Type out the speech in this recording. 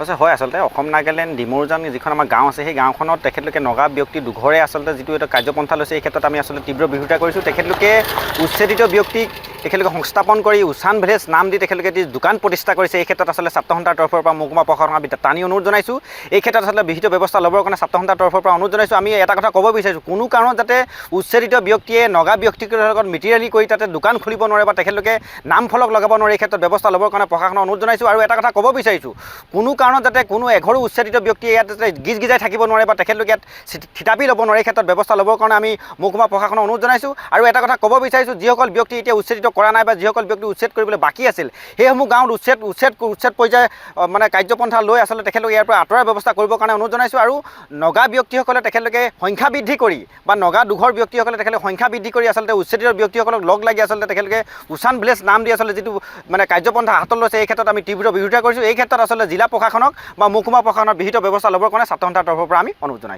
আচ্ছা হয় আচলতে অসম নাগালেণ্ড ডিমৰুজান যিখন আমাৰ গাঁও আছে সেই গাঁওখনত তেখেতলোকে নগা ব্যক্তি দুঘৰে আচলতে যিটো এটা কাৰ্যপন্থা লৈছে এই ক্ষেত্ৰত আমি আচলতে তীব্ৰ বিৰোধিতা কৰিছোঁ। তেখেতলোকে উচ্ছেদিত ব্যক্তিক তেখেতলোকে সংস্থাপন কৰি উচান ভিলেজ নাম দি তেখেতলোকে যি দোকান প্ৰতিষ্ঠা কৰিছে এই ক্ষেত্ৰত আচলতে ছাত্ৰ সন্থাৰ তৰফৰ পৰা মহকুমা প্ৰশাসনক আমি টানি অনুৰোধ জনাইছোঁ। এই ক্ষেত্ৰত আচলতে বিহিত ব্যৱস্থা ল'বৰ কাৰণে ছাত্ৰ সন্থাৰ তৰফৰ পৰা অনুৰোধ জনাইছোঁ। আমি এটা কথা ক'ব বিচাৰিছোঁ, কোনো কাৰণত যাতে উচ্ছেদিত ব্যক্তিয়ে নগা ব্যক্তিৰ লগত মিতিৰালি কৰি তাতে দোকান খুলিব নোৱাৰে বা তেখেতলোকে নাম ফলক লগাব নোৱাৰে এই ক্ষেত্ৰত ব্যৱস্থা ল'বৰ কাৰণে প্ৰশাসনক অনুৰোধ জনাইছোঁ। আৰু এটা কথা ক'ব বিচাৰিছোঁ, কোনো কাৰণত যাতে কোনো এঘৰো উচ্ছেদিত ব্যক্তিয়ে ইয়াত গিজ গিজাই থাকিব নোৱাৰে বা তেখেতলোকে ইয়াত থিতাপি ল'ব নোৱাৰে এই ক্ষেত্ৰত ব্যৱস্থা ল'বৰ কাৰণে আমি মহকুমা প্ৰশাসনক অনুৰোধ জনাইছোঁ। আৰু এটা কথা ক'ব বিচাৰিছোঁ, যিসকল ব্যক্তি এতিয়া উচ্ছেদিত কৰা নাই বা যিসকল ব্যক্তি উচ্ছেদ কৰিবলৈ বাকী আছিল সেইসমূহ গাঁৱত উচ্ছেদ পৰ্যায় মানে কাৰ্যপন্থা লৈ আচলতে তেখেতলোকে ইয়াৰ পৰা আঁতৰাৰ ব্যৱস্থা কৰিবৰ কাৰণে অনুৰোধ জনাইছোঁ। আৰু নগা ব্যক্তিসকলে তেখেতলোকে সংখ্যা বৃদ্ধি কৰি বা নগা দুঘৰ ব্যক্তিসকলে তেখেতলোকে সংখ্যা বৃদ্ধি কৰি আচলতে উচ্ছেদিত ব্যক্তিসকলক লগ লাগি আচলতে তেখেতলোকে উচান ভিলেজ নাম দি আচলতে যিটো মানে কাৰ্যপন্থা হাতত লৈছে এই ক্ষেত্ৰত আমি তীব্ৰ বিৰোধিতা কৰিছোঁ। এই ক্ষেত্ৰত আচলতে জিলা প্ৰশাসনক বা মহকুমা প্ৰশাসনৰ বিহিত ব্যৱস্থা ল'বৰ কাৰণে ছাত্ৰ সন্থাৰ তৰফৰ পৰা আমি অনুৰোধ জনাইছোঁ।